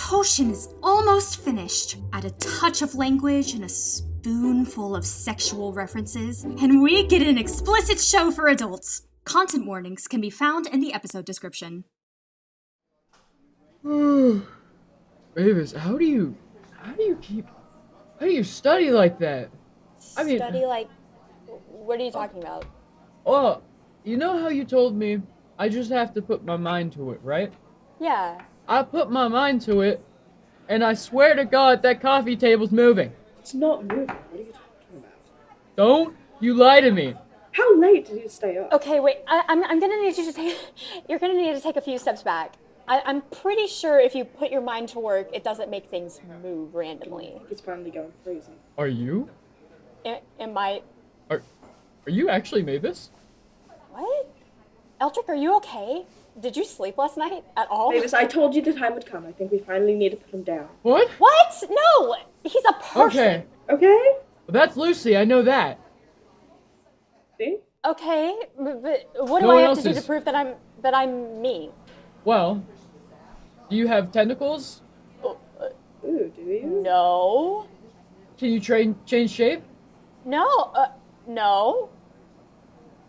potion is almost finished. Add a touch of language and a spoonful of sexual references, and we get an explicit show for adults. Content warnings can be found in the episode description. Mavis, how do you study like that? Study like, what are you talking about? Well, you know how you told me I just have to put my mind to it, right? Yeah. I put my mind to it, and I swear to God that coffee table's moving. It's not moving. What are you talking about? Don't you lie to me. How late did you stay up? Okay, wait. I'm gonna need you to take. You're gonna need to take a few steps back. I'm pretty sure if you put your mind to work, it doesn't make things move randomly. It's finally going crazy. Are you? Am I? Are you actually Mavis? What? Eldric, are you okay? Did you sleep last night at all? Mavis, I told you the time would come. I think we finally need to put him down. What? What? No! He's a person! Okay. Okay? Well, that's Lucie, I know that. See? Okay, but what do No I one have else to do is. to prove that I'm me? Well, do you have tentacles? Ooh, do you? No. Can you change shape? No, no.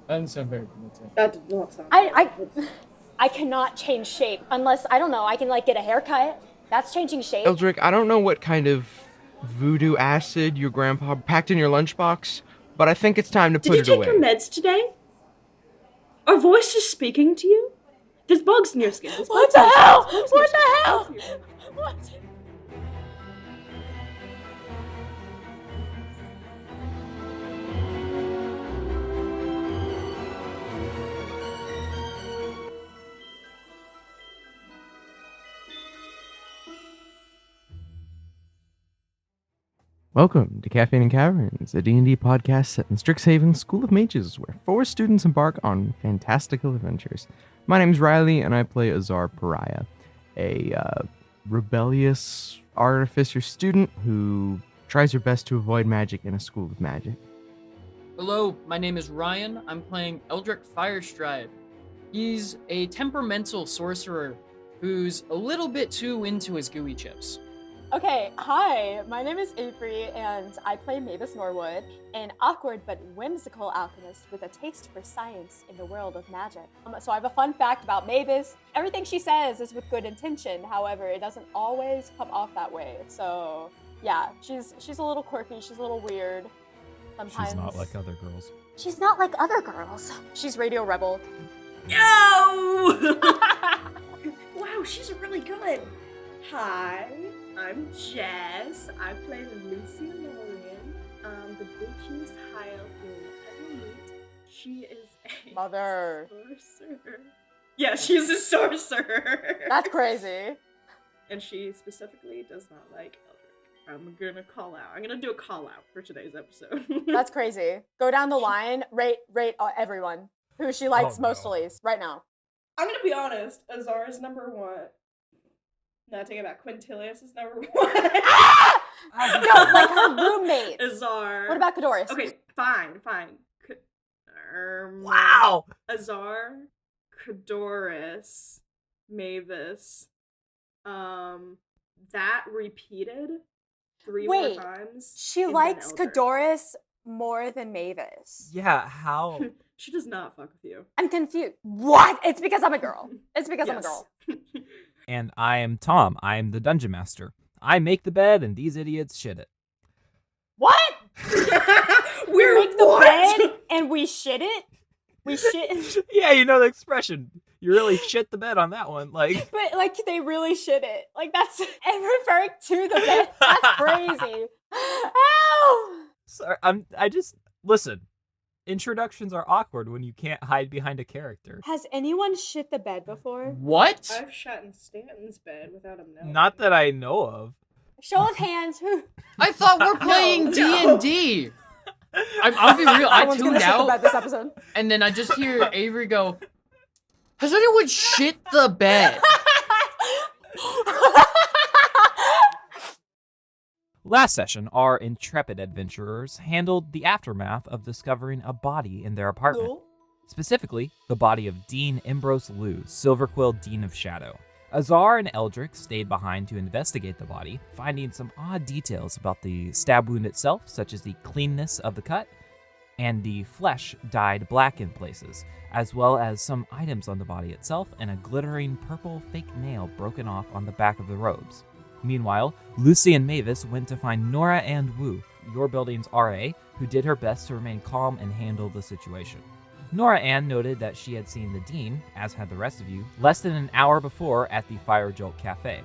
That doesn't sound very convincing. That did not sound I cannot change shape unless, I don't know, I can like get a haircut. That's changing shape. Eldric, I don't know what kind of voodoo acid your grandpa packed in your lunchbox, but I think it's time to put it Did you away. take your meds today? Are voices speaking to you? There's bugs in your skin. What the hell? What the hell? What? Welcome to Caffeine and Caverns, a D&D podcast set in Strixhaven School of Mages, where 4 students embark on fantastical adventures. My name's Riley, and I play Azar Pariah, a rebellious artificer student who tries her best to avoid magic in a school of magic. Hello, my name is Ryan. I'm playing Eldric Firestride. He's a temperamental sorcerer who's a little bit too into his gooey chips. Okay, hi, my name is Avery, and I play Mavis Norwood, an awkward but whimsical alchemist with a taste for science in the world of magic. So I have a fun fact about Mavis. Everything she says is with good intention, however, it doesn't always come off that way. So yeah, she's a little quirky, she's a little weird. Sometimes. She's not like other girls. She's not like other girls. She's Radio Rebel. No! Wow, she's really good. Hi, I'm Jess. I play Lucie Elorian, the bitchiest high elf you'll ever meet. She is a Mother. sorcerer. Yeah, she's a sorcerer. That's crazy. And she specifically does not like Eldric. I'm gonna do a call out for today's episode. That's crazy. Go down the line, rate everyone who she likes most to least right now. I'm gonna be honest, Azar is number 1. No, take it back. Quintilius is number 1. Ah! No, like her roommates. Azar. What about Cadoris? Okay, fine. Wow! Azar, Cadoris, Mavis. That repeated 3 more times. She and likes then Eldric. Cadoris more than Mavis. Yeah, how? She does not fuck with you. I'm confused. What? It's because I'm a girl. It's because I'm a girl. And I am Tom. I am the dungeon master. I make the bed, and these idiots shit it. What? We make the bed and we shit it? We shit. Yeah, you know the expression. You really shit the bed on that one. Like, But like they really shit it. Like that's and referring to the bed. That's crazy. Ow! sorry, I just listen. Introductions are awkward when you can't hide behind a character. Has anyone shit the bed before? What? I've shot in Stanton's bed without him knowing. Not that I know of. Show of hands. Who? I thought we're playing D&D. I'll be real, I Someone's tuned gonna shit the bed out, this episode. and then I just hear Avery go, "Has anyone shit the bed?" Last session, our intrepid adventurers handled the aftermath of discovering a body in their apartment. No. Specifically, the body of Dean Ambrose Liu, Silverquill Dean of Shadow. Azar and Eldric stayed behind to investigate the body, finding some odd details about the stab wound itself, such as the cleanness of the cut and the flesh dyed black in places, as well as some items on the body itself and a glittering purple fake nail broken off on the back of the robes. Meanwhile, Lucie and Mavis went to find Nora and Wu, your building's RA, who did her best to remain calm and handle the situation. Nora Ann noted that she had seen the Dean, as had the rest of you, less than an hour before at the Fire Jolt Cafe.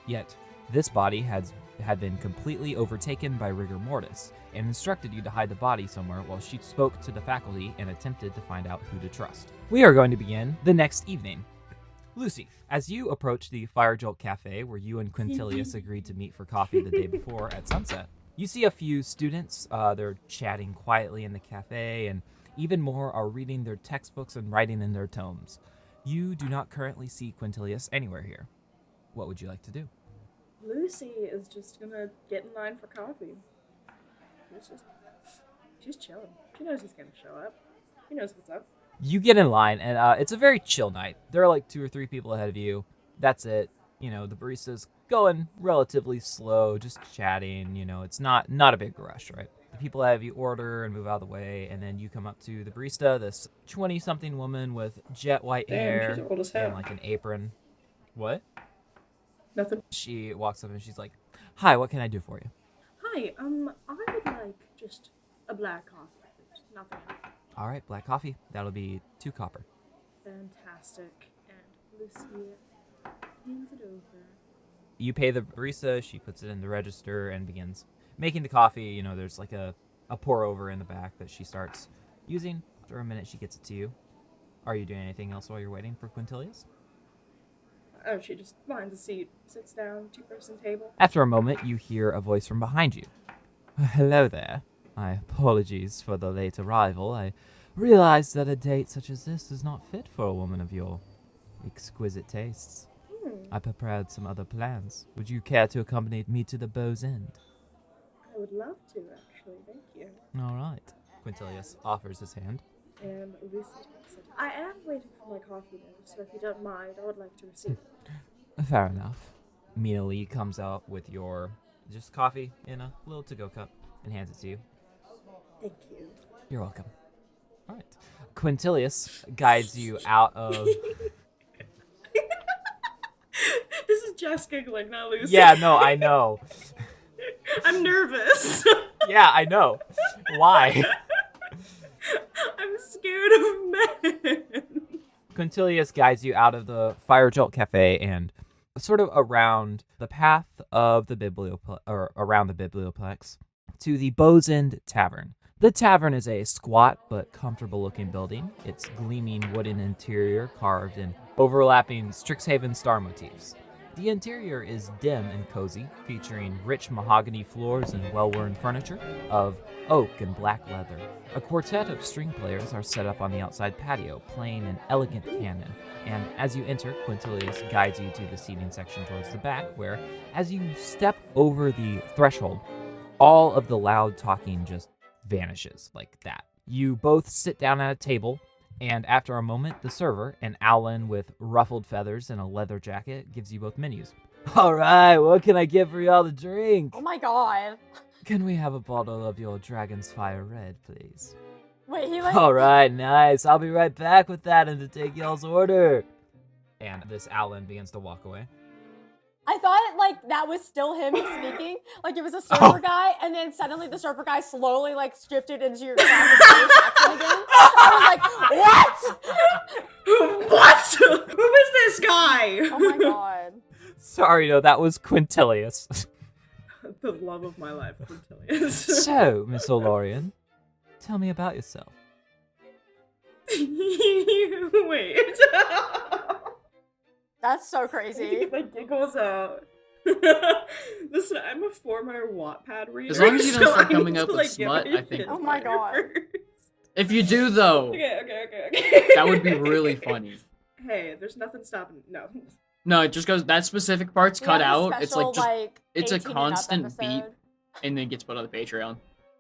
Yet, this body had been completely overtaken by rigor mortis, and instructed you to hide the body somewhere while she spoke to the faculty and attempted to find out who to trust. We are going to begin the next evening. Lucie, as you approach the Fire Jolt Cafe, where you and Quintilius agreed to meet for coffee the day before at sunset, you see a few students. They're chatting quietly in the cafe, and even more are reading their textbooks and writing in their tomes. You do not currently see Quintilius anywhere here. What would you like to do? Lucie is just gonna get in line for coffee. She's chilling. She knows he's gonna show up. She knows what's up. You get in line, and it's a very chill night. There are like 2 or 3 people ahead of you. That's it. You know, the barista's going relatively slow, just chatting. You know, it's not a big rush, right? The people ahead of you order and move out of the way, and then you come up to the barista, this 20-something woman with jet white hair she's old as hell. and like an apron. What? Nothing. She walks up and she's like, "Hi, what can I do for you?" Hi, I would like just a black coffee, please. Nothing else. All right, black coffee. That'll be 2 copper. Fantastic. And Lucie hands it over. You pay the barista, she puts it in the register and begins making the coffee. You know, there's like a pour over in the back that she starts using. After a minute, she gets it to you. Are you doing anything else while you're waiting for Quintilius? Oh, she just finds a seat, sits down, 2-person table. After a moment, you hear a voice from behind you. Hello there. My apologies for the late arrival. I realized that a date such as this is not fit for a woman of your exquisite tastes. I prepared some other plans. Would you care to accompany me to the Bow's End? I would love to, actually. Thank you. All right. Quintilius offers his hand. And Lucie takes it. I am waiting for my coffee though, so if you don't mind, I would like to receive it. Fair enough. Mina Lee comes out with your just coffee in a little to-go cup and hands it to you. Thank you. You're welcome. All right. Quintilius guides you out of... This is Jess giggling, not Lucie. Yeah, no, I know. I'm nervous. Yeah, I know. Why? I'm scared of men. Quintilius guides you out of the Fire Jolt Cafe and sort of around the path of the around the biblioplex to the Bow's End Tavern. The tavern is a squat but comfortable-looking building. Its gleaming wooden interior carved in overlapping Strixhaven star motifs. The interior is dim and cozy, featuring rich mahogany floors and well-worn furniture of oak and black leather. A quartet of string players are set up on the outside patio, playing an elegant canon. And as you enter, Quintilius guides you to the seating section towards the back, where, as you step over the threshold, all of the loud talking just vanishes like that. You both sit down at a table, and after a moment, the server, an owlin with ruffled feathers and a leather jacket, gives you both menus. All right, what can I get for y'all to drink? Oh my god. Can we have a bottle of your Dragon's Fire Red, please? Wait, he like... All right, nice. I'll be right back with that and to take y'all's order. And this owlin begins to walk away. I thought, like, that was still him speaking. Like, it was a server guy, and then suddenly the server guy slowly, like, shifted into your classic accent again. I was like, what? What? Who is this guy? Oh my god. Sorry, no, that was Quintilius. The love of my life, Quintilius. So, Miss Elorian, tell me about yourself. Wait. That's so I need to crazy. get my giggles out. Listen, I'm a former Wattpad reader. As long as you don't so start I coming need up to, with like, get smut, my I think- shit Oh my together god. first. If you do, though, Okay. that would be really funny. Hey, there's nothing stopping. No. No, it just goes, that specific part's We cut have a out. It's like special, just, like, it's a 18 and up constant beat, episode. and then gets put on the Patreon.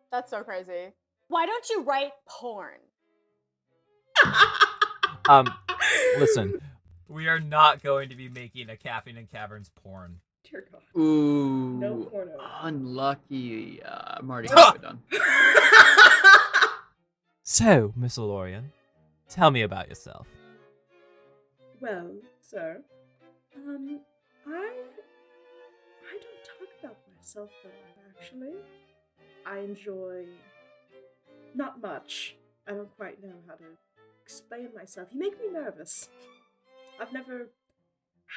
That's so crazy. Why don't you write porn? Listen, We are not going to be making a Caffeine and Caverns porn. Dear God. Ooh, No porno. unlucky. I'm already halfway done. So, Miss Elorian, tell me about yourself. Well, sir, I don't talk about myself that often, actually. I enjoy not much. I don't quite know how to explain myself. You make me nervous. I've never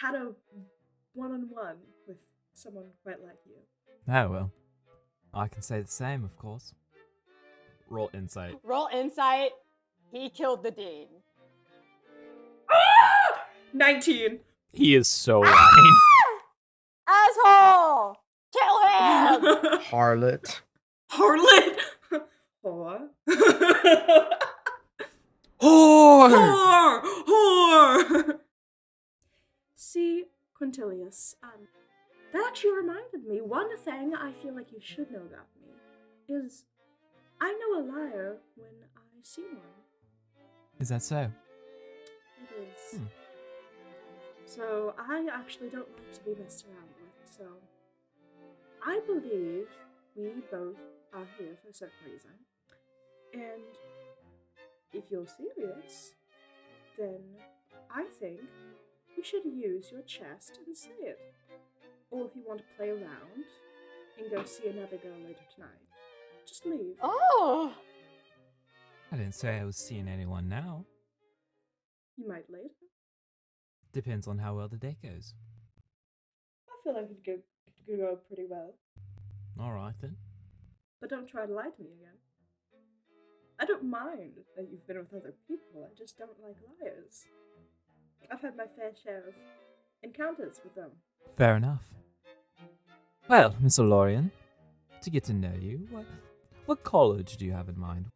had a one-on-one with someone quite like you. Oh, well. I can say the same, of course. Roll insight. Roll insight. He killed the dean. 19. He is so lying. Asshole! Kill him! Harlot. Harlot! Whore. Whore! Whore! See, Quintilius, that actually reminded me, one thing I feel like you should know about me is I know a liar when I see one. Is that so? It is. So I actually don't like to be messed around with, so I believe we both are here for a certain reason. And if you're serious, then I think you should use your chest and say it. Or if you want to play around and go see another girl later tonight, just leave. Oh! I didn't say I was seeing anyone now. You might later. Depends on how well the day goes. I feel like it could go pretty well. Alright then. But don't try to lie to me again. I don't mind that you've been with other people, I just don't like liars. I've had my fair share of encounters with them. Fair enough. Well, Miss Elorian, to get to know you, what college do you have in mind?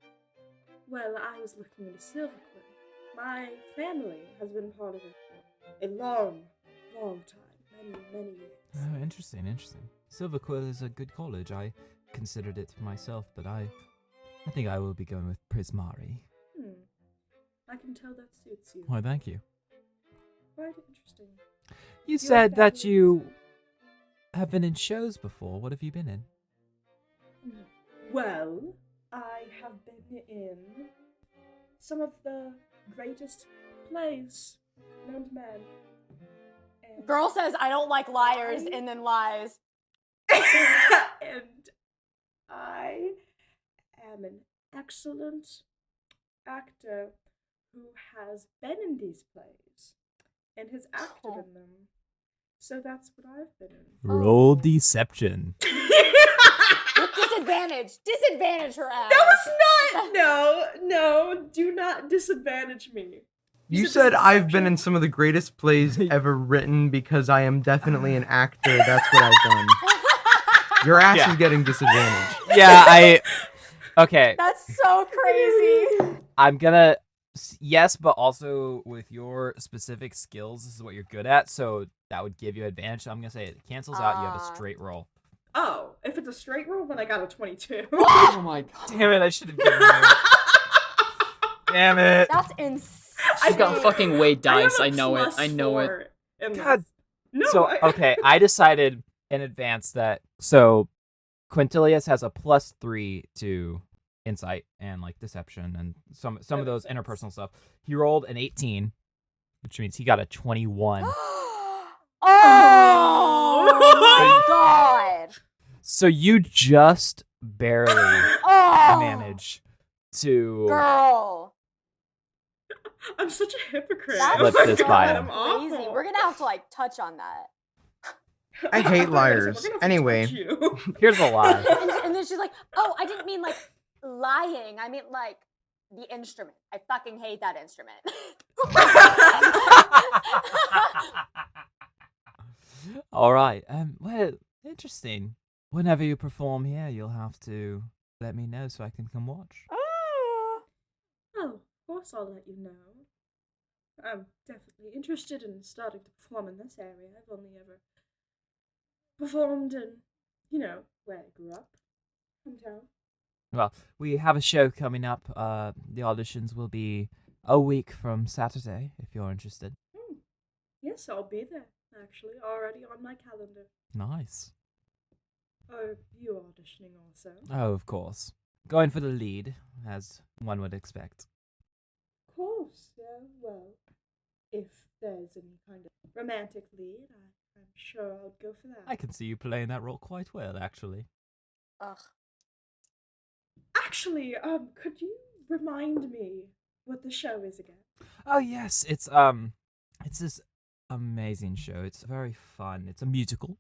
Well, I was looking into Silverquin. My family has been part of it for a long, long time. Many years. Oh, interesting. Silverquill is a good college. I considered it myself, but I think I will be going with Prismari. I can tell that suits you. Why, thank you. Quite interesting. You said that you have been in shows before. What have you been in? Well, I have been in some of the greatest plays known to man. And Girl says I don't like liars and then lies. and I am an excellent actor who has been in these plays and has acted in them. So that's what I've been in. Roll deception. With disadvantage. Disadvantage her ass. That was not. No, do not disadvantage me. You said I've been in some of the greatest plays ever written because I am definitely an actor. That's what I've done. Your ass is getting disadvantaged. Yeah, Okay. That's so crazy. I'm gonna... Yes, but also with your specific skills, this is what you're good at, so that would give you advantage. So I'm gonna say it cancels out, you have a straight roll. Oh, if it's a straight roll, then I got a 22. Oh my god. Damn it, I should have given you. Damn it. That's insane. She's got fucking weight dice. I have a know it. +4 in God. this. No. So, okay, I decided in advance that, so Quintilius has a +3 to insight and like deception and some of those interpersonal stuff. He rolled an 18, which means he got a 21. Oh my god. So you just barely manage to Girl. I'm such a hypocrite. That's Slip this by I'm him. crazy. awful. We're gonna have to like touch on that. I hate We're liars. gonna have to Anyway. touch you. here's a lie. And then she's like, oh, I didn't mean like lying. I meant like the instrument. I fucking hate that instrument. All right. Well, interesting. Whenever you perform here, you'll have to let me know so I can come watch. Oh. Oh, of course I'll let you know. I'm definitely interested in starting to perform in this area. I've only ever performed in, where I grew up. Hometown. Well, we have a show coming up. The auditions will be a week from Saturday, if you're interested. Yes, I'll be there, actually, already on my calendar. Nice. Are you auditioning also? Oh, of course. Going for the lead, as one would expect. Of course, yeah, well, if there's any kind of romantic lead, I'm sure I'll go for that. I can see you playing that role quite well, actually. Ugh. Actually, could you remind me what the show is again? Oh yes, it's this amazing show. It's very fun. It's a musical.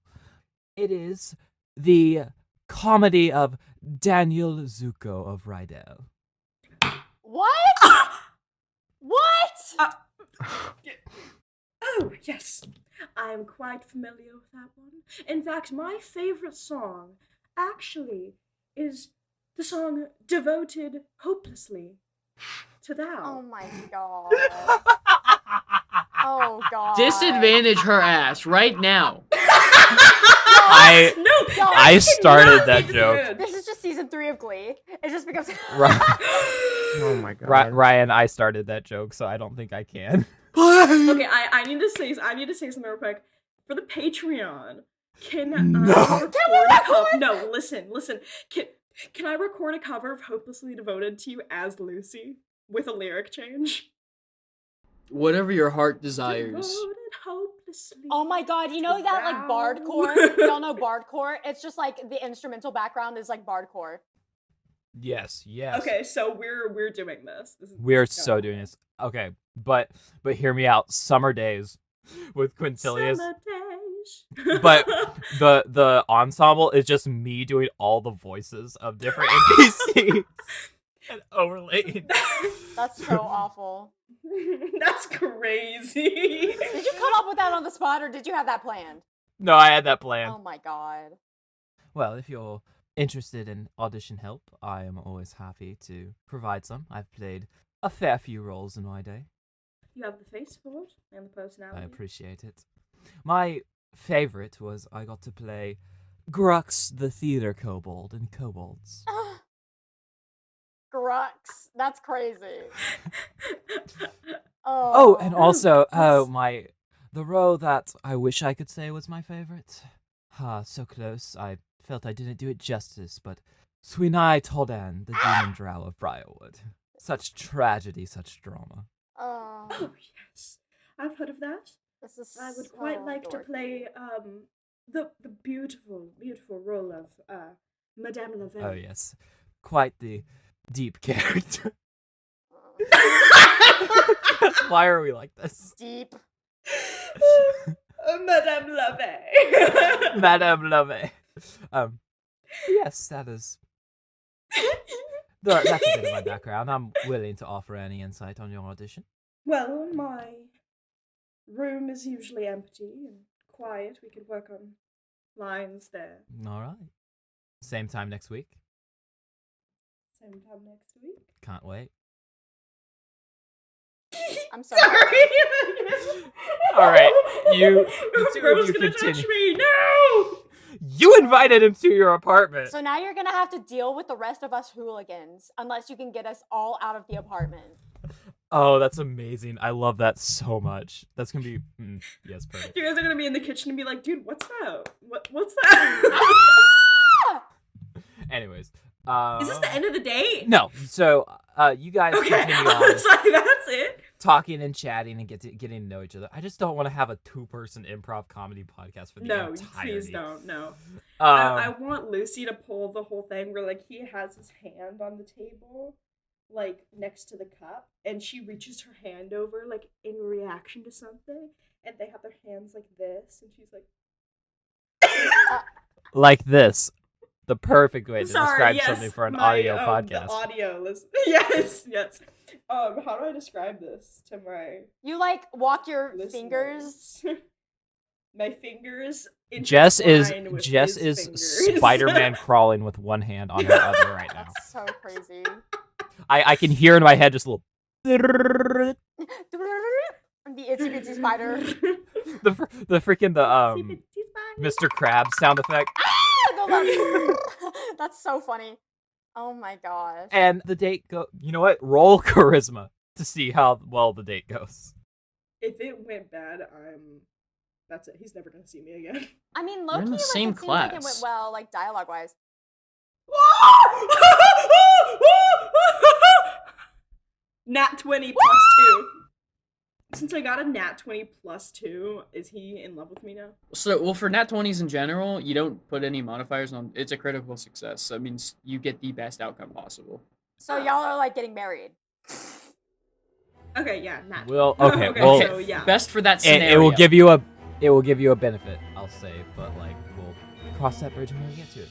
It is the comedy of Daniel Zuko of Rydell. What? What? Oh, yes. I am quite familiar with that one. In fact, my favorite song actually is the song Devoted Hopelessly to Oh Thou. my god. Oh god. Disadvantage her ass right now. I started that joke. This is just season 3 of Glee. It just becomes. Oh my god. Ryan, I started that joke, so I don't think I can. Okay, I need to say something real quick. For the Patreon, can I record No, listen. Can I record a cover of Hopelessly Devoted to You as Lucie with a lyric change? Whatever your heart desires. Devoted hopelessly. Oh my god, you know that like bardcore? Y'all know bardcore? It's just like the instrumental background is like bardcore. Yes. Okay, so we're doing this. We're so doing this. Okay, but hear me out. Summer Days with Quintilius. Summer days. But the ensemble is just me doing all the voices of different NPCs and overlaying. That's so awful. That's crazy. Did you come up with that on the spot or did you have that planned? No, I had that plan. Oh my god. Well, if you're interested in audition help, I am always happy to provide some. I've played a fair few roles in my day. You have the face for it and the personality. I appreciate it. My favorite was I got to play Grux the Theater Kobold in Kobolds. Grux. That's crazy. Oh, and also, the role that I wish I could say was my favorite. So close, I felt I didn't do it justice, but Swinai Toldan, the demon drow of Briarwood. Such tragedy, such drama. Oh, yes. I've heard of that. this is I would so quite like to dorky. play the beautiful role of Madame Lavelle. Oh, yes. Quite the deep character. Why are we like this? Deep. Madame Lavelle. Madame Love. Yes, that is. That's a bit of my background. I'm willing to offer any insight on your audition. Well, my room is usually empty and quiet. We could work on lines there. All right. Same time next week. Same time next week. Can't wait. I'm sorry. All right, you two Bro's of you gonna touch continue. me. No. You invited him to your apartment. So now you're gonna have to deal with the rest of us hooligans unless you can get us all out of the apartment. Oh, that's amazing. I love that so much. That's gonna be yes, perfect. You guys are gonna be in the kitchen and be like, dude, what's that? What's that? Anyways, Is this the end of the date? No. So, you guys continue on It's like, that's it. talking and chatting and getting to know each other. I just don't want to have a 2-person improv comedy podcast for the No, entirety. please don't. No. Um, I want Lucie to pull the whole thing where like he has his hand on the table, like next to the cup, and she reaches her hand over like in reaction to something, and they have their hands like this, and she's like, like this. The perfect way to sorry, describe yes, something for an my, audio the podcast. audio listen. Yes. How do I describe this to my You like walk your listeners? fingers. My fingers. Jess is intertwine with his fingers. Spider-Man crawling with one hand on her other right now. That's so crazy. I can hear in my head just a little. The itsy bitsy spider. the freaking Mr. Krabs sound effect. That's so funny. Oh my gosh. And the date go. You know what? Roll charisma to see how well the date goes. If it went bad, that's it. He's never gonna see me again. I mean, You're low-key, in the like, same it seems like it went class. well, like, dialogue-wise. Nat 20 plus 2. Since I got a nat 20 plus 2, is he in love with me now? So, well, for nat 20s in general, you don't put any modifiers on. It's a critical success. So that means you get the best outcome possible. So y'all are, like, getting married. Okay, yeah, nat 20. Well, okay, Okay, well, so yeah. Best for that and scenario. it will give you a benefit, I'll say, but like we'll cross that bridge when we get to it.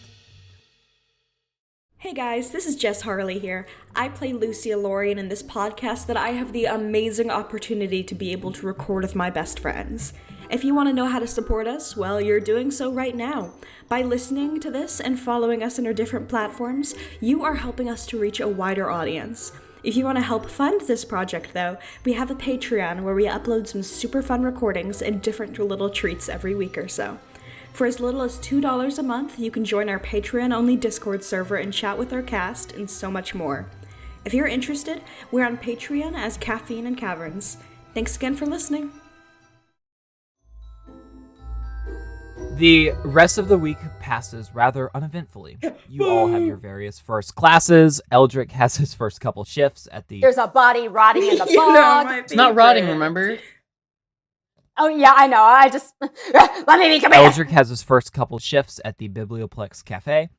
Hey guys, this is Jess Harley here. I play Lucie Elorian in this podcast that I have the amazing opportunity to be able to record with my best friends. If you want to know how to support us, well, you're doing so right now. By listening to this and following us on our different platforms, you are helping us to reach a wider audience. If you want to help fund this project, though, we have a Patreon where we upload some super fun recordings and different little treats every week or so. For as little as $2 a month, you can join our Patreon-only Discord server and chat with our cast, and so much more. If you're interested, we're on Patreon as Caffeine and Caverns. Thanks again for listening. The rest of the week passes rather uneventfully. You all have your various first classes. Eldric has his first couple shifts at the... There's a body rotting in the You know, fog. my It's not rotting, favorite. remember? Oh, yeah, I know. I just... Let me come here. Eldric has his first couple shifts at the Biblioplex Cafe.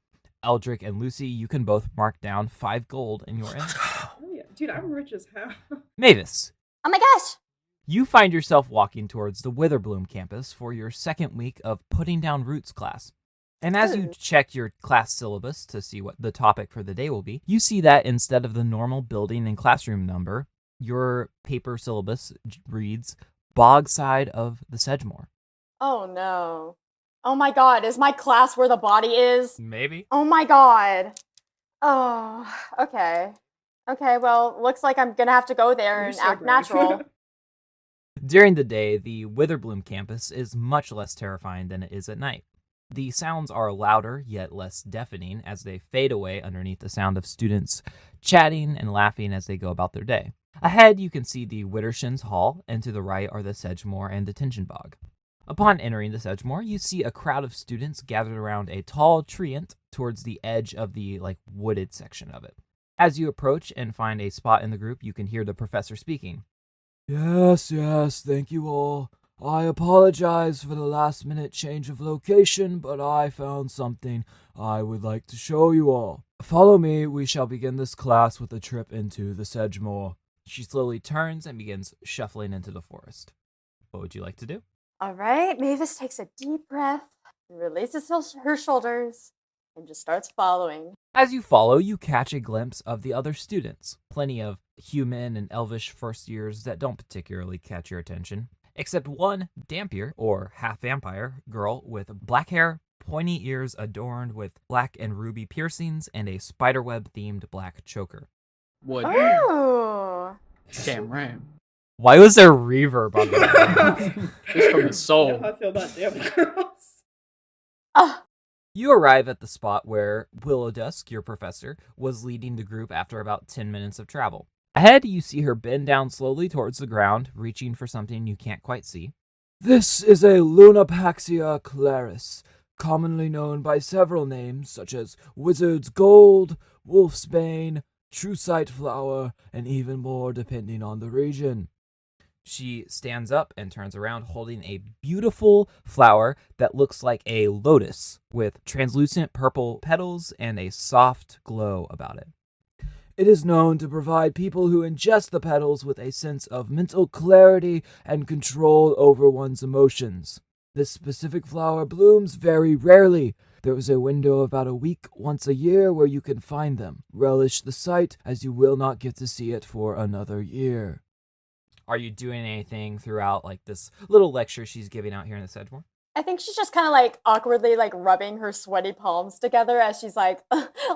Eldric and Lucie, you can both mark down 5 gold in your end. Oh, yeah. Dude, I'm rich as hell. Mavis, Oh my gosh. you find yourself walking towards the Witherbloom campus for your second week of Putting Down Roots class. And as you Ooh. check your class syllabus to see what the topic for the day will be, you see that instead of the normal building and classroom number, your paper syllabus reads Bogside of the Sedgemoor. Oh, no. Oh, my God. Is my class where the body is? Maybe. Oh, my God. Oh, okay. Okay, well, looks like I'm gonna have to go there You're and so act brave. natural. During the day, the Witherbloom campus is much less terrifying than it is at night. The sounds are louder, yet less deafening, as they fade away underneath the sound of students chatting and laughing as they go about their day. Ahead, you can see the Widdershins Hall, and to the right are the Sedgemoor and Detention Bog. Upon entering the Sedgemoor, you see a crowd of students gathered around a tall treant towards the edge of the, wooded section of it. As you approach and find a spot in the group, you can hear the professor speaking. Yes, thank you all. I apologize for the last-minute change of location, but I found something I would like to show you all. Follow me, we shall begin this class with a trip into the Sedgemoor. She slowly turns and begins shuffling into the forest. What would you like to do? All right, Mavis takes a deep breath, releases her shoulders, and just starts following. As you follow, you catch a glimpse of the other students. Plenty of human and elvish first years that don't particularly catch your attention. Except one Dampier, or half-vampire, girl with black hair, pointy ears adorned with black and ruby piercings, and a spiderweb-themed black choker. Would. Oh. Damn right. Why was there reverb on that? Just from the You know soul. how I feel about damn girls. Oh. You arrive at the spot where Willow Dusk, your professor, was leading the group after about 10 minutes of travel. Ahead, you see her bend down slowly towards the ground, reaching for something you can't quite see. This is a Lunapaxia claris, commonly known by several names such as Wizard's Gold, Wolf's Bane, True Sight Flower, and even more depending on the region. She stands up and turns around holding a beautiful flower that looks like a lotus with translucent purple petals and a soft glow about it. It is known to provide people who ingest the petals with a sense of mental clarity and control over one's emotions. This specific flower blooms very rarely. There is a window of about a week once a year where you can find them. Relish the sight, as you will not get to see it for another year. Are you doing anything throughout this little lecture she's giving out here in the Sedgemoor? I think she's just kind of awkwardly rubbing her sweaty palms together as she's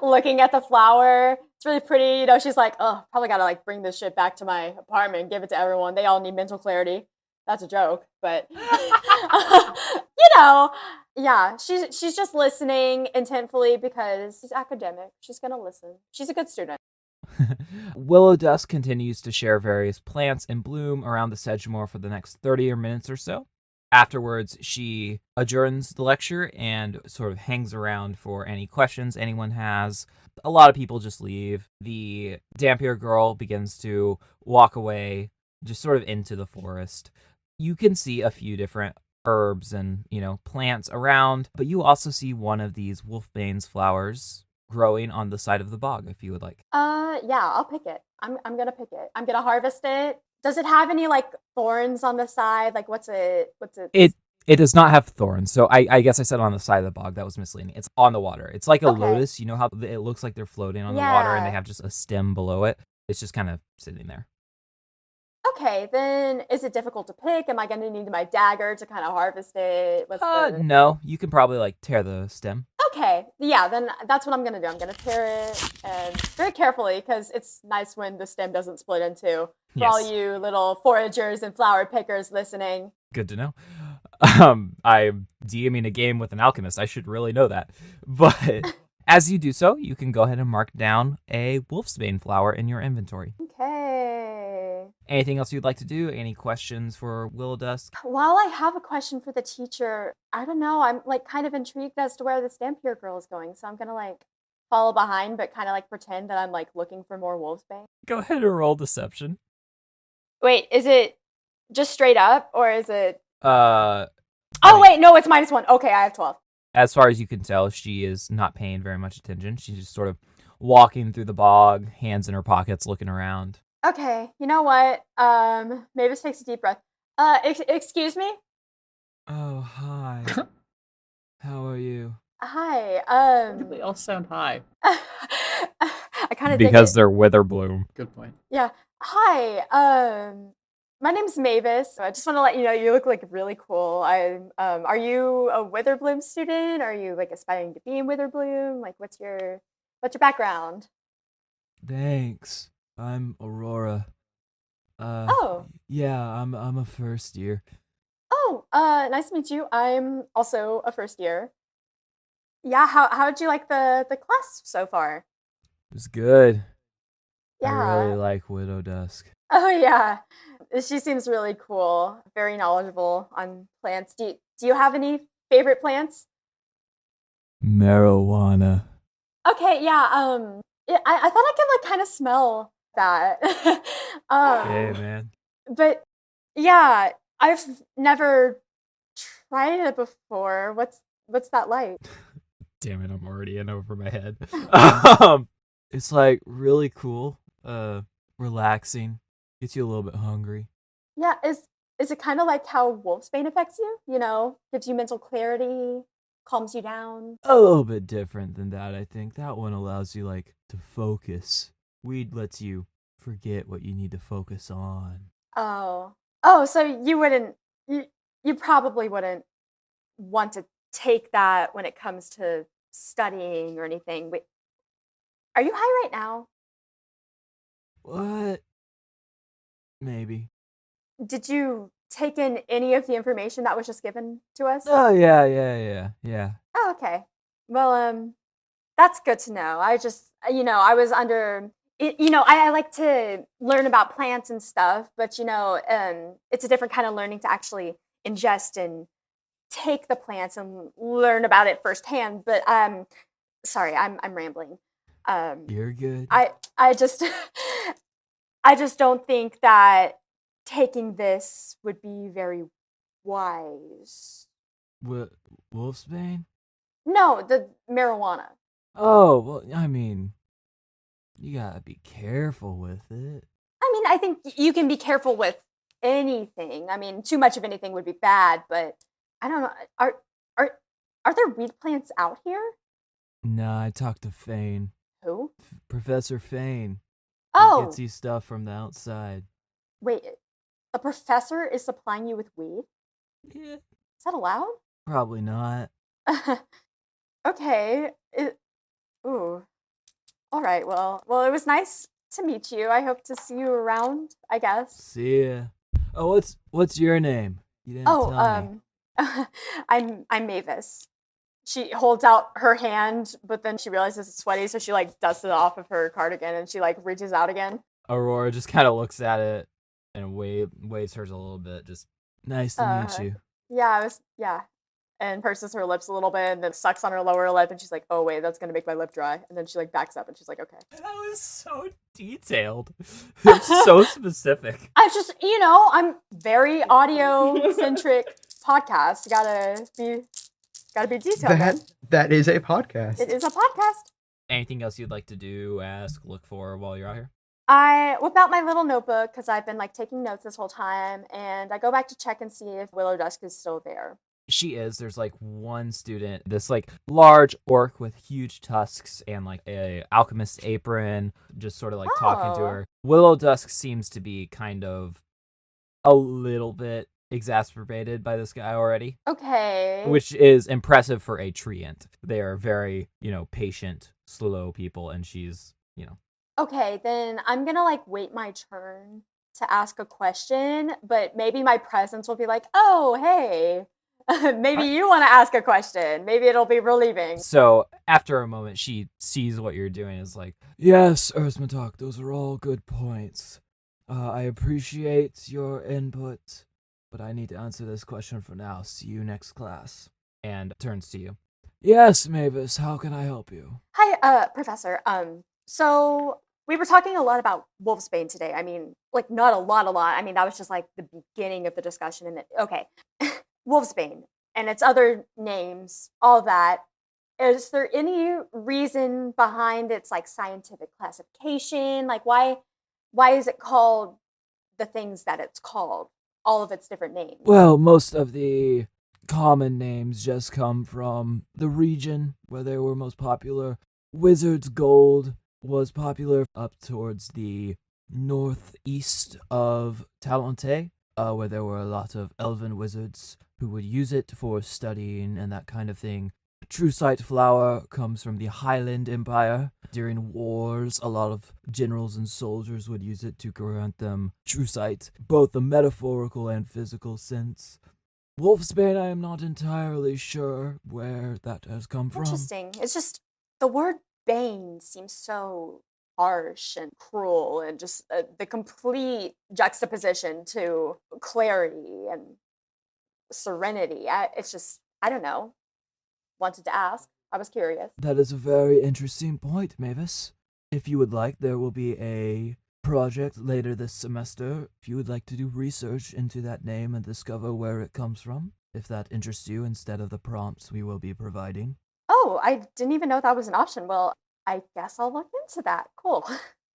looking at the flower. It's really pretty. She's oh, probably gotta bring this shit back to my apartment and give it to everyone. They all need mental clarity. That's a joke, but yeah, she's just listening intentfully because she's academic. She's gonna listen. She's a good student. Willow Dusk continues to share various plants in bloom around the Sedgemoor for the next 30 minutes or so. Afterwards, she adjourns the lecture and sort of hangs around for any questions anyone has. A lot of people just leave. The Dampier girl begins to walk away, just sort of into the forest. You can see a few different herbs and, plants around, but you also see one of these wolfbane's flowers growing on the side of the bog, if you would like. Yeah, I'll pick it. I'm gonna pick it. I'm gonna harvest it. Does it have any thorns on the side? What's it? It does not have thorns, so I guess I said on the side of the bog. That was misleading. It's on the water. It's like a lotus. You know how it looks like they're floating on the water and they have just a stem below it? It's just kind of sitting there. Okay, then is it difficult to pick? Am I going to need my dagger to kind of harvest it? No, you can probably tear the stem. Okay, yeah, then that's what I'm going to do. I'm going to tear it and very carefully because it's nice when the stem doesn't split in two. For all you little foragers and flower pickers listening. Good to know. I'm DMing a game with an alchemist. I should really know that. But as you do so, you can go ahead and mark down a wolfsbane flower in your inventory. Okay. Anything else you'd like to do? Any questions for Willow Dusk? While I have a question for the teacher, I don't know. I'm kind of intrigued as to where this Dampier girl is going. So I'm going to follow behind, but kind of pretend that I'm looking for more wolfsbane. Go ahead and roll deception. Wait, is it just straight up or is it? Wait, no, it's -1. Okay, I have 12. As far as you can tell, she is not paying very much attention. She's just sort of walking through the bog, hands in her pockets, looking around. Okay, you know what? Mavis takes a deep breath. Excuse me? Oh, hi. How are you? Hi, Why do they all sound high? I kind of because they're Witherbloom. Good point. Yeah. Hi, my name's Mavis. I just want to let you know you look really cool. Are you a Witherbloom student? Are you aspiring to be in Witherbloom? What's your background? Thanks. I'm Aurora. Oh. Yeah, I'm a first year. Oh, nice to meet you. I'm also a first year. Yeah, how'd you like the class so far? It was good. Yeah. I really like Widow Dusk. Oh yeah, she seems really cool. Very knowledgeable on plants. Do you have any favorite plants? Marijuana. Okay, yeah. I thought I could kind of smell that. Hey, man. But yeah, I've never tried it before. What's that like? Damn it, I'm already in over my head. It's really cool. Relaxing. Gets you a little bit hungry. Yeah, is it kind of like how wolfsbane affects you? Gives you mental clarity, calms you down. A little bit different than that, I think. That one allows you to focus. Weed lets you forget what you need to focus on. Oh, so you probably wouldn't want to take that when it comes to studying or anything. Wait, are you high right now? What? Maybe. Did you take in any of the information that was just given to us? Oh, yeah. Oh, okay. Well, that's good to know. I just, I was under, I like to learn about plants and stuff, but, it's a different kind of learning to actually ingest and take the plants and learn about it firsthand. But, sorry, I'm rambling. You're good. I just, I just don't think that taking this would be very wise. What? Wolfsbane? No, the marijuana. Oh, well, I mean, you gotta be careful with it. I think you can be careful with anything. Too much of anything would be bad, but I don't know. Are there weed plants out here? Nah, I talked to Fane. Who? Professor Fane. Oh. He gets you stuff from the outside. Wait, a professor is supplying you with weed? Yeah. Is that allowed? Probably not. Okay. Ooh. All right. Well, it was nice to meet you. I hope to see you around, I guess. See ya. Oh, what's your name? You didn't tell me. I'm Mavis. she holds out her hand, but then she realizes it's sweaty, so she like dusts it off of her cardigan and she like reaches out again. Aurora just kind of looks at it and waves hers a little bit. Just Nice to meet you. Yeah. And purses her lips a little bit and then sucks on her lower lip and she's like, oh wait, that's gonna make my lip dry. And then she like backs up and she's like, okay. that was so detailed. It's so specific. I just, I'm very audio centric podcast. Gotta be detailed. man. That is a podcast. It is a podcast. Anything else you'd like to do, ask, look for while you're out here? I whip out my little notebook because I've been like taking notes this whole time, and I go back to check and see if Willow Dusk is still there. She is. There's like one student, this like large orc with huge tusks and like a alchemist apron, just sort of like talking to her. Willow Dusk seems to be kind of a little bit exacerbated by this guy already. Okay. Which is impressive for a treant. They are very, patient, slow people, and she's, Okay, then I'm gonna like wait my turn to ask a question, but maybe my presence will be like, oh, hey, maybe you want to ask a question. Maybe it'll be relieving. So after a moment, she sees what you're doing is like, Yes, Erzmatok, those are all good points. I appreciate your input, but I need to answer this question for now. See you next class. and turns to you. Yes, Mavis, how can I help you? Hi, Professor. So we were talking a lot about Wolfsbane today. I mean, like not a lot. I mean, that was just like the beginning of the discussion. And okay, Wolfsbane and its other names, all that. Is there any reason behind its like scientific classification? Like why is it called the things that it's called? All of its different names. Well, most of the common names just come from the region where they were most popular. Wizard's Gold was popular up towards the northeast of Talente, where there were a lot of elven wizards who would use it for studying and that kind of thing. True Sight Flower comes from the Highland Empire. During wars, a lot of generals and soldiers would use it to grant them true sight, both the metaphorical and physical sense. Wolfsbane, I am not entirely sure where that has come from. Interesting. It's just the word bane seems so harsh and cruel, and just the complete juxtaposition to clarity and serenity. It's just, I don't know. Wanted to ask. I was curious. That is a very interesting point, Mavis. If you would like, there will be a project later this semester. If you would like to do research into that name and discover where it comes from, if that interests you instead of the prompts we will be providing. Oh, I didn't even know that was an option. Well, I guess I'll look into that. Cool.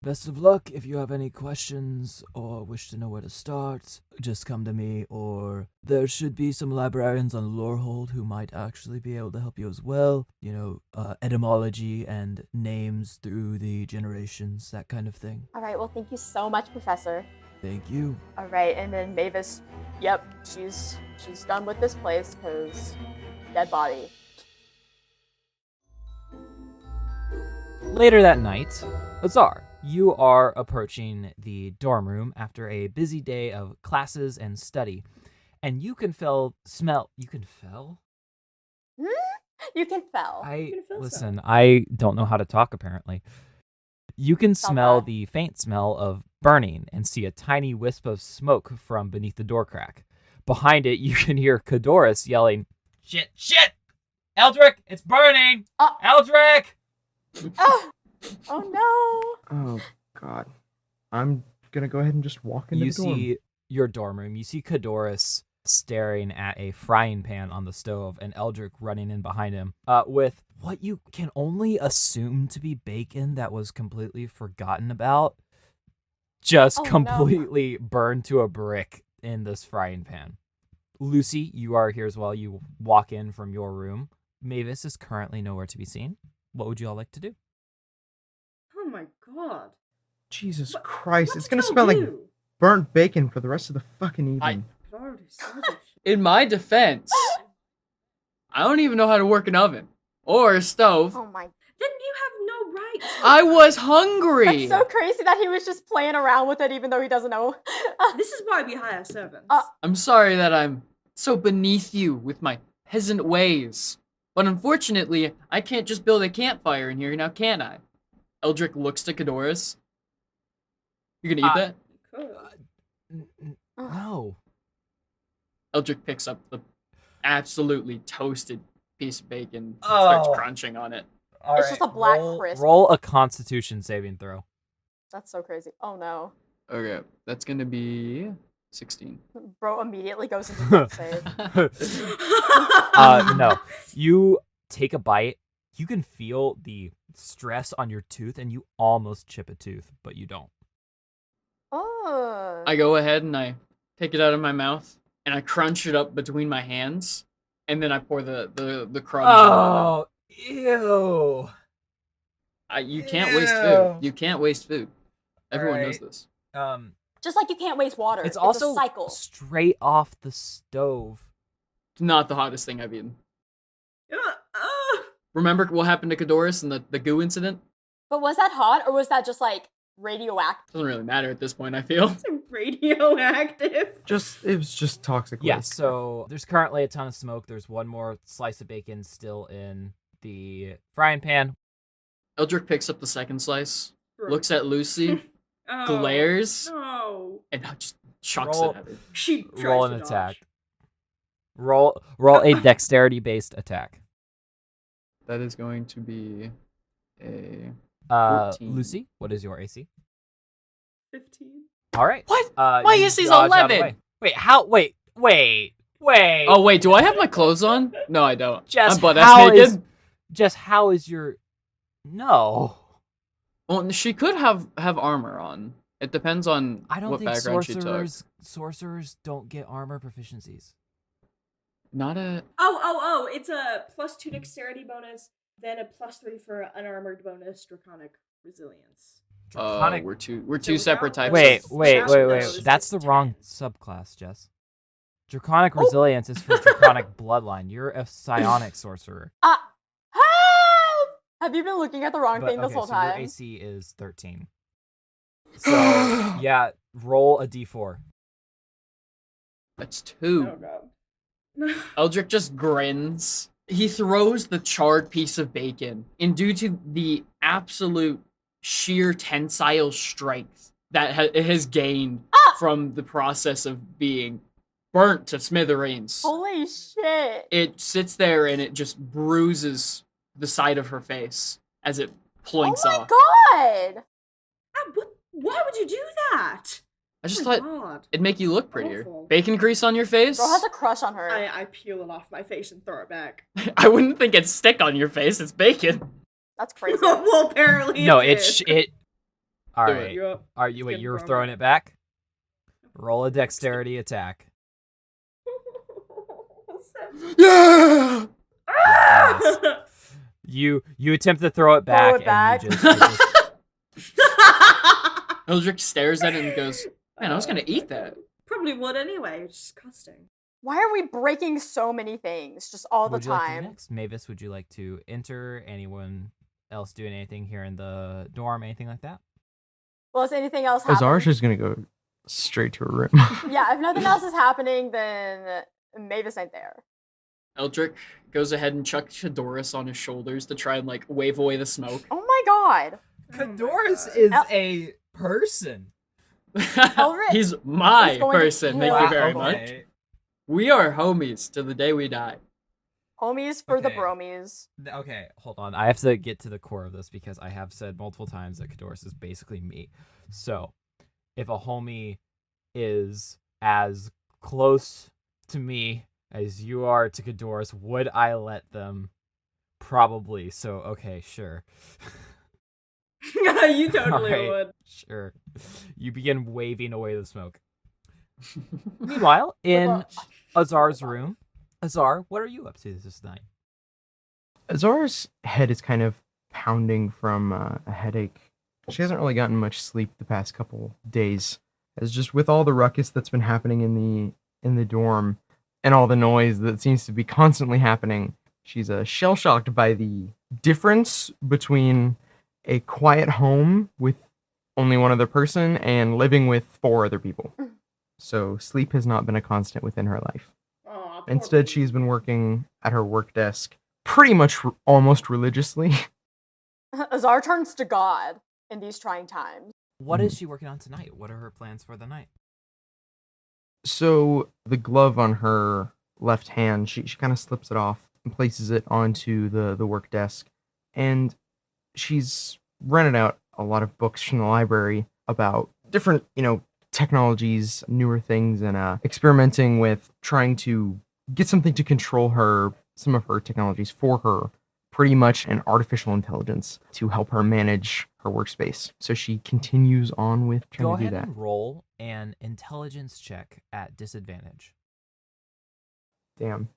Best of luck. If you have any questions or wish to know where to start, just come to me, or there should be some librarians on Lorehold who might actually be able to help you as well. You know, etymology and names through the generations, that kind of thing. All right, well, thank you so much, Professor. Thank you. All right, and then Mavis, yep, she's done with this place, because dead body. Later that night, Azar, you are approaching the dorm room after a busy day of classes and study, and you can smell. You can fell. Listen, I don't know how to talk apparently. You can smell the faint smell of burning and see a tiny wisp of smoke from beneath the door crack. Behind it, you can hear Cadoris yelling, "Shit! Eldric, it's burning! Eldric!" Oh no! Oh God, I'm gonna go ahead and just walk into You the dorm. see your dorm room. You see Cadoris staring at a frying pan on the stove, and Eldric running in behind him with what you can only assume to be bacon that was completely forgotten about, just completely burned to a brick in this frying pan. Lucie, you are here as well. You walk in from your room. Mavis is currently nowhere to be seen. What would you all like to do? Oh my god. Jesus Christ, What it's did gonna y'all smell like do? burnt bacon for the rest of the fucking evening. I already saw this shit. In my defense, I don't even know how to work an oven or a stove. Oh my! Then you have no right. I was hungry. That's so crazy that he was just playing around with it, even though he doesn't know. This is why we hire servants. I'm sorry that I'm so beneath you with my peasant ways. But unfortunately, I can't just build a campfire in here now, can I? Eldric looks to Cadoris. You gonna eat that? No. Eldric picks up the absolutely toasted piece of bacon, starts crunching on it. It's just a black crisp. Roll a Constitution saving throw. That's so crazy. Oh no. Okay, that's gonna be 16. Bro immediately goes into death save. No. You take a bite. You can feel the stress on your tooth, and you almost chip a tooth, but you don't. Oh. I go ahead and I take it out of my mouth and I crunch it up between my hands, and then I pour the crumbs on ew. it. You can't waste food. You can't waste food. Everyone knows this. Just like you can't waste water. It's a also cycle. straight off the stove. It's not the hottest thing I've eaten. Remember what happened to Cadoris and the goo incident? But was that hot or was that just like radioactive? Doesn't really matter at this point, I feel. It's radioactive. It was just toxic Yeah, waste. so there's currently a ton of smoke. There's one more slice of bacon still in the frying pan. Eldric picks up the second slice, looks at Lucy, Oh, glares, No. and just chucks Roll- it at her. She tries Roll an to dodge. attack. Roll a dexterity-based attack. That is going to be a 14. Lucy, what is your AC? 15. All right. What? My My AC's 11. Wait, how? Wait. Oh wait, do I have my clothes on? No, I don't. Jess, I'm butt how ass naked. is- Jess, how is your? No. Well, she could have armor on. It depends on I don't what think background she took. sorcerers don't get armor proficiencies. Not a. Oh, it's a +2 dexterity bonus, then a +3 for unarmored bonus, draconic resilience. Draconic. We're two So separate without types. Wait. Without those, That's it's the wrong 10. subclass, Jess. Draconic resilience is for draconic bloodline. You're a psionic sorcerer. Help! Have you been looking at the wrong thing this whole so your time? AC is 13. So yeah, roll a d4. That's 2. Oh god. Eldric just grins. He throws the charred piece of bacon, and due to the absolute sheer tensile strength that it has gained from the process of being burnt to smithereens, Holy shit. it sits there and it just bruises the side of her face as it plinks Oh my off. god! Why would you do that? I just Oh my thought God. it'd make you look prettier. Awful. Bacon grease on your face? Bro has a crush on her. I peel it off my face and throw it back. I wouldn't think it'd stick on your face. It's bacon. That's crazy. Well, apparently No, it it. All Do right. it. Yup. Are you? Wait, It's you're getting throwing it back. Roll a dexterity attack. Yeah! Yes. You attempt to throw it back, it back. and you just Eldric stares at it and goes, man, I was gonna eat that. Probably would anyway. It's disgusting. Why are we breaking so many things just all the would you like to do time? next? Mavis, would you like to enter? Anyone else doing anything here in the dorm? Anything like that? Well, is anything else happening? Azar's just gonna go straight to her room. Yeah, if nothing else is happening, then Mavis ain't there. Eldric goes ahead and chucks Cadoris on his shoulders to try and like wave away the smoke. Oh my god. Cadoris is a person. Eldric He's my is going to person. Thank kill you very Eldric. much. We are homies till the day we die. Homies for the Okay. bromies. Okay, hold on. I have to get to the core of this because I have said multiple times that Cadoris is basically me. So, if a homie is as close to me as you are to Cadoris, would I let them? Probably. So, okay, sure. You totally Alright, would. Sure. You begin waving away the smoke. Meanwhile, in Azar's room, Azar, what are you up to this night? Azar's head is kind of pounding from a headache. She hasn't really gotten much sleep the past couple days, as just with all the ruckus that's been happening in the dorm and all the noise that seems to be constantly happening. She's shell shocked by the difference between a quiet home with only one other person and living with 4 other people. So sleep has not been a constant within her life. Aw, poor Instead, baby. she's been working at her work desk pretty much almost religiously. Azar turns to God in these trying times. What is she working on tonight? What are her plans for the night? So the glove on her left hand, she kind of slips it off and places it onto the work desk. And she's rented out a lot of books from the library about different, technologies, newer things, and experimenting with trying to get something to control some of her technologies for her, pretty much an artificial intelligence to help her manage her workspace. So she continues on with trying Go to do ahead that. and roll an intelligence check at disadvantage. Damn.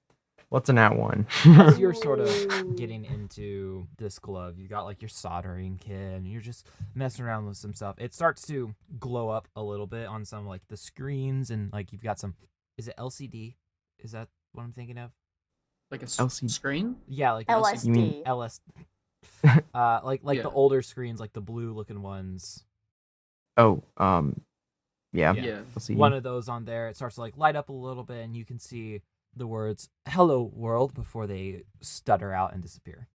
What's a nat 1? As you're sort of getting into this glove, you got like your soldering kit and you're just messing around with some stuff. It starts to glow up a little bit on some like the screens, and like you've got some, is it LCD? Is that what I'm thinking of? Like a LCD. screen? Yeah, like LSD. You mean LS. Like Yeah. the older screens, like the blue looking ones. Oh, yeah. Yeah. LCD. One of those on there. It starts to like light up a little bit, and you can see the words "Hello World" before they stutter out and disappear.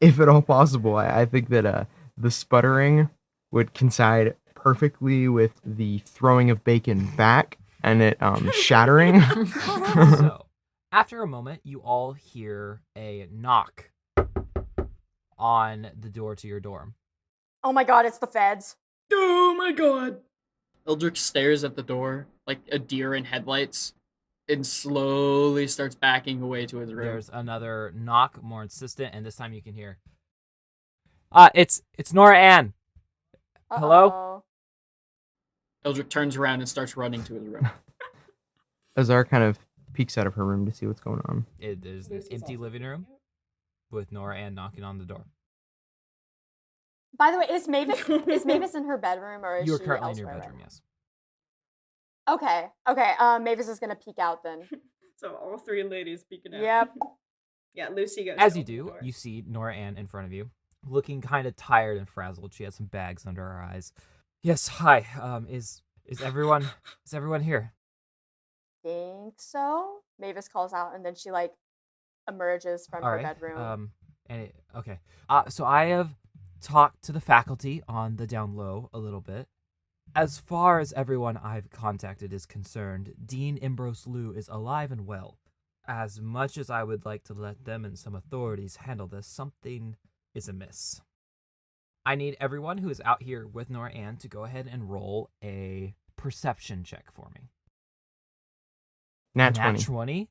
If at all possible, I think that the sputtering would coincide perfectly with the throwing of bacon back and it shattering. So, after a moment, you all hear a knock on the door to your dorm. Oh my god, it's the feds. Oh my god. Eldric stares at the door like a deer in headlights and slowly starts backing away to his room. There's another knock, more insistent, and this time you can hear. It's Nora Ann. Hello? Uh-oh. Eldric turns around and starts running to his room. Azar kind of peeks out of her room to see what's going on. It is an Lucy's empty also living room doing with Nora Ann knocking on the door. By the way, is Mavis in her bedroom or is You're she currently in your elsewhere right bedroom, now? yes. Okay. Mavis is gonna peek out then. So all three ladies peeking out. Yep. Yeah, Lucy goes. As to you open the do, door. you see Nora Ann in front of you, looking kind of tired and frazzled. She has some bags under her eyes. Yes, hi. Is everyone here? Think so? Mavis calls out and then she like emerges from All her right. bedroom. Okay. So I have talked to the faculty on the down low a little bit. As far as everyone I've contacted is concerned, Dean Ambrose Liu is alive and well. As much as I would like to let them and some authorities handle this, something is amiss. I need everyone who is out here with Nora Ann to go ahead and roll a perception check for me. Nat 20. 20?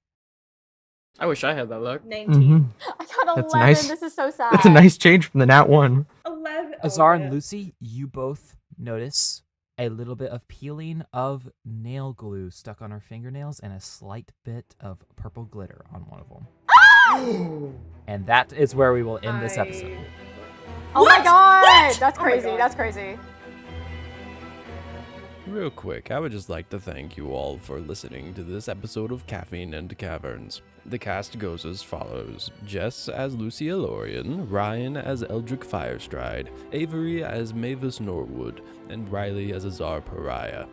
I wish I had that luck. 19. Mhm. I got 11. That's nice. This is so sad. That's a nice change from the nat 1. 11. Azar Oh, and man. Lucie, you both notice a little bit of peeling of nail glue stuck on her fingernails and a slight bit of purple glitter on one of them. And that is where we will end this episode. Oh my god! That's Oh my crazy. God. That's crazy. Real quick, I would just like to thank you all for listening to this episode of Caffeine and Caverns. The cast goes as follows: Jess as Lucie Elorian, Ryan as Eldric Firestride, Avery as Mavis Norwood, and Riley as Azar Pariah.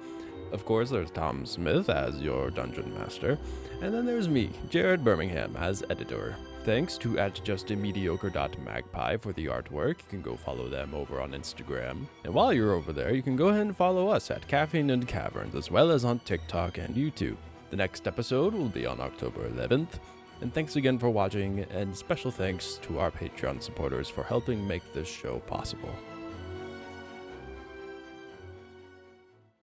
Of course, there's Tom Smith as your Dungeon Master, and then there's me, Jared Birmingham, as editor. Thanks to @justamiediocre.magpie for the artwork. You can go follow them over on Instagram. And while you're over there, you can go ahead and follow us at Caffeine and Caverns, as well as on TikTok and YouTube. The next episode will be on October 11th. And thanks again for watching, and special thanks to our Patreon supporters for helping make this show possible.